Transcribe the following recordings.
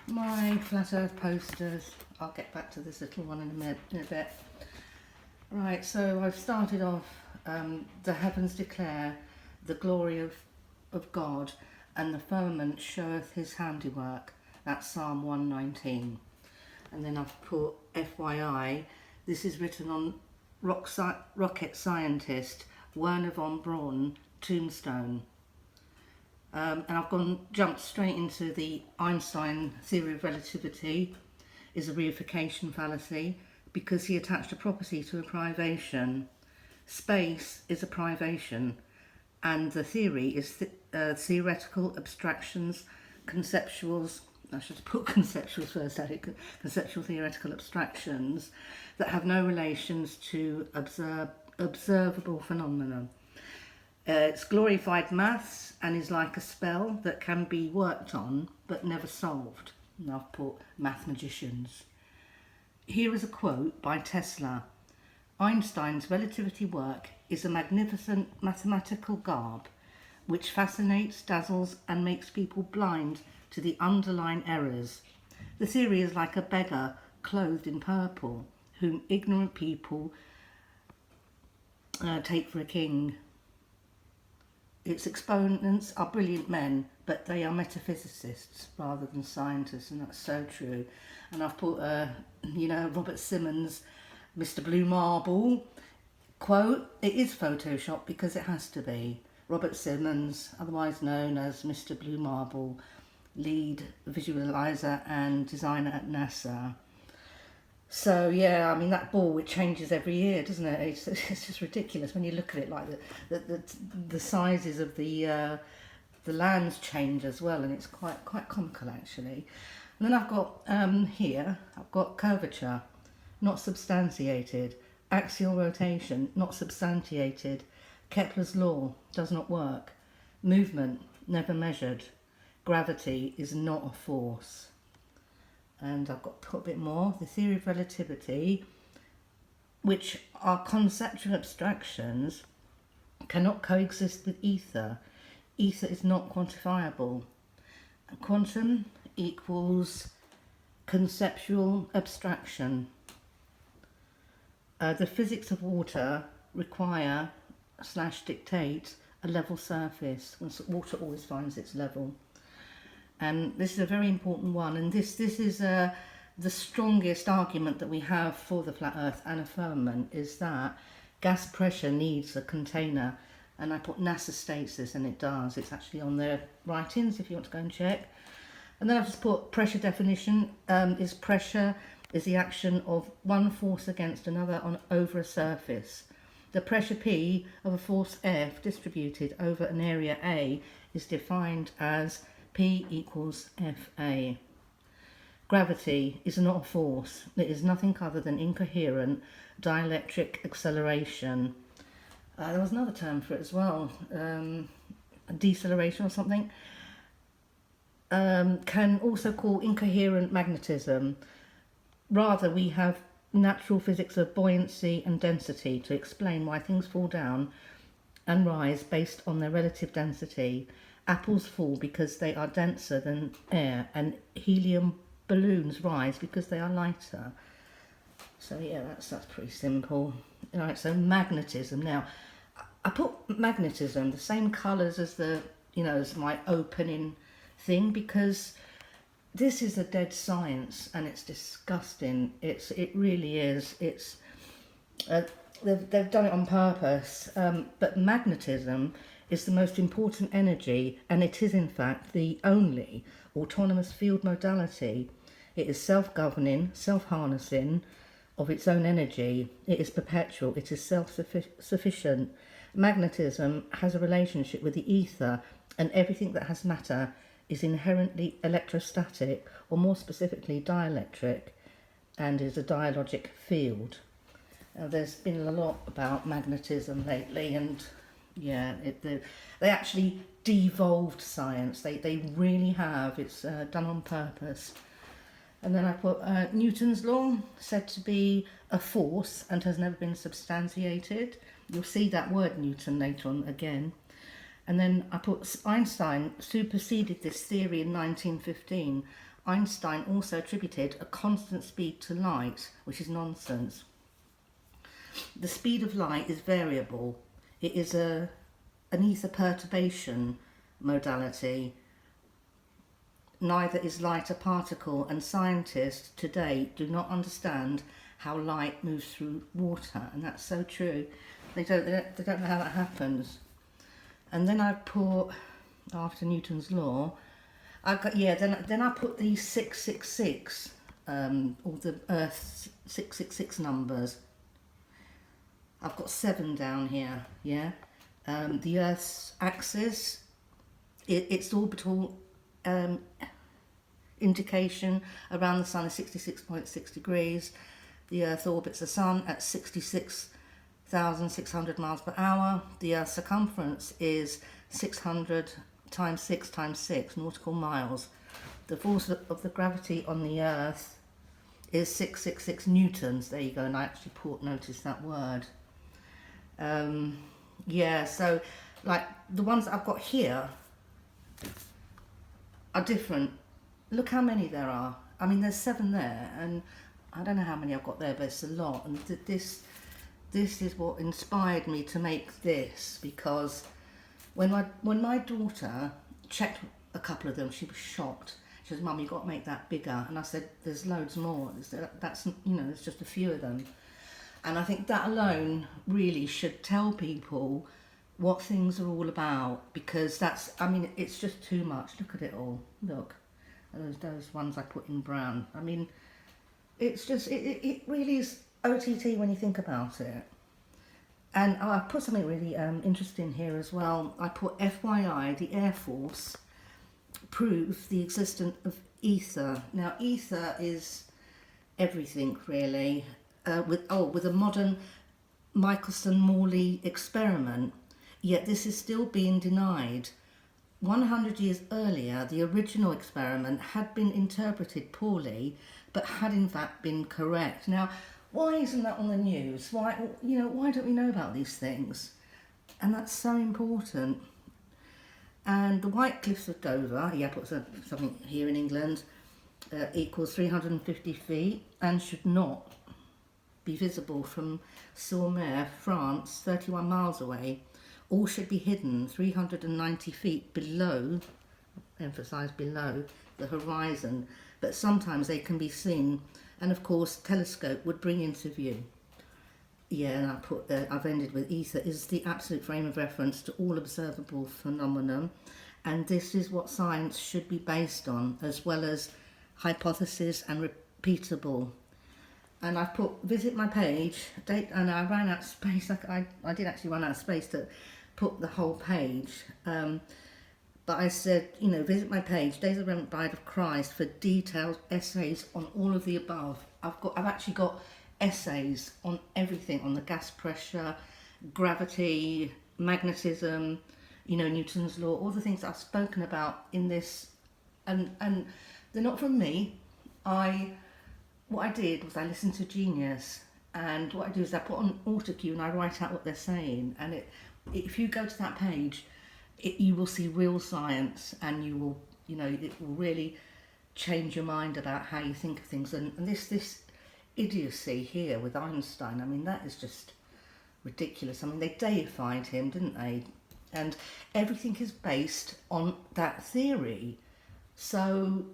My flat earth posters. I'll get back to this little one in a bit. Right, so I've started off the heavens declare the glory of God, and the firmament showeth his handiwork. That's Psalm 119. And then I've put FYI, this is written on rocket scientist Werner von Braun tombstone. And I've jumped straight into the Einstein theory of relativity is a reification fallacy because he attached a property to a privation. Space is a privation, and the theory is theoretical abstractions, conceptuals. I should put conceptuals first, conceptual theoretical abstractions that have no relations to observable phenomena. It's glorified maths and is like a spell that can be worked on but never solved. And I've put math magicians. Here is a quote by Tesla. Einstein's relativity work is a magnificent mathematical garb which fascinates, dazzles and makes people blind to the underlying errors. The theory is like a beggar clothed in purple whom ignorant people take for a king. Its exponents are brilliant men, but they are metaphysicists rather than scientists, and that's so true. And I've put, Robert Simmons' Mr. Blue Marble quote, it is Photoshop because it has to be. Robert Simmons, otherwise known as Mr. Blue Marble, lead visualizer and designer at NASA. So yeah, I mean that ball, it changes every year, doesn't it? It's just ridiculous when you look at it, like the sizes of the lands change as well, and it's quite comical actually. And then I've got here I've got curvature, not substantiated, axial rotation, not substantiated, Kepler's law does not work, movement never measured, gravity is not a force. And I've got to put a bit more. The theory of relativity, which are conceptual abstractions, cannot coexist with ether. Ether is not quantifiable. And quantum equals conceptual abstraction. The physics of water require / dictate a level surface. Water always finds its level. And this is a very important one, and this is the strongest argument that we have for the flat earth and a firmament is that gas pressure needs a container, and I put NASA states this, and it does. It's actually on their writings if you want to go and check. And then I've just put pressure definition is pressure is the action of one force against another over a surface. The pressure P of a force F distributed over an area A is defined as P equals FA. Gravity is not a force. It is nothing other than incoherent dielectric acceleration. There was another term for it as well, deceleration or something. Can also call incoherent magnetism. Rather, we have natural physics of buoyancy and density to explain why things fall down and rise based on their relative density. Apples fall because they are denser than air, and helium balloons rise because they are lighter. So yeah, that's pretty simple. Right, so magnetism. Now, I put magnetism the same colours as as my opening thing, because this is a dead science and it's disgusting. It really is. It's they've done it on purpose. But magnetism is the most important energy, and it is in fact the only autonomous field modality. It is self-governing, self-harnessing of its own energy. It is perpetual, it is self-sufficient. Magnetism has a relationship with the ether, and everything that has matter is inherently electrostatic, or more specifically dielectric, and is a dialogic field. Now, there's been a lot about magnetism lately, and yeah, they actually devolved science. They really have. It's done on purpose. And then I put Newton's law, said to be a force and has never been substantiated. You'll see that word Newton later on again. And then I put Einstein superseded this theory in 1915. Einstein also attributed a constant speed to light, which is nonsense. The speed of light is variable. It is an ether perturbation modality. Neither is light a particle, and scientists today do not understand how light moves through water, and that's so true. They don't know how that happens. And then I put, after Newton's law, then I put these 666, all the Earth's 666 numbers. I've got 7 down here, yeah. The Earth's axis, its orbital indication around the Sun is 66.6 degrees. The Earth orbits the Sun at 66,600 miles per hour. The Earth's circumference is 600 times 6 times 6 nautical miles. The force of the gravity on the Earth is 666 newtons. There you go, and I actually noticed that word. Yeah, so like the ones that I've got here are different. Look how many there are. I mean, there's 7 there, and I don't know how many I've got there, but it's a lot. And this is what inspired me to make this, because when my daughter checked a couple of them, she was shocked. She says, "Mum, you've got to make that bigger." And I said, "There's loads more. That's, there's just a few of them." And I think that alone really should tell people what things are all about, because it's just too much. Look at it all. Look, those ones I put in brown. I mean, it's just, it really is OTT when you think about it. And I put something really interesting here as well. I put FYI, the Air Force proved the existence of ether. Now, ether is everything really. With a modern Michelson-Morley experiment, yet this is still being denied. 100 years earlier, the original experiment had been interpreted poorly, but had in fact been correct. Now, why isn't that on the news? Why don't we know about these things? And that's so important. And the White Cliffs of Dover, I put something here in England, equals 350 feet and should not be visible from Sur-Mer, France, 31 miles away. All should be hidden 390 feet below, emphasise below, the horizon, but sometimes they can be seen, and of course telescope would bring into view. Yeah, and I've ended with ether is the absolute frame of reference to all observable phenomena, and this is what science should be based on, as well as hypothesis and repeatable. And I've put visit my page, and I ran out of space. I did actually run out of space to put the whole page. But I said, visit my page, Days of the Remnant Bride of Christ, for detailed essays on all of the above. I've actually got essays on everything, on the gas pressure, gravity, magnetism, Newton's law, all the things that I've spoken about in this. And they're not from me. What I did was I listened to Genius, and what I do is I put on autocue and I write out what they're saying, and if you go to that page, you will see real science, and you will, it will really change your mind about how you think of things. And this idiocy here with Einstein, I mean, that is just ridiculous. I mean, they deified him, didn't they? And everything is based on that theory. So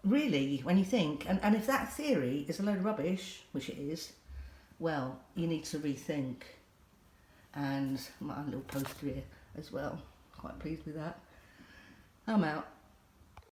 really, when you think, and if that theory is a load of rubbish, which it is, well, you need to rethink. And my little poster here as well, quite pleased with that. I'm out.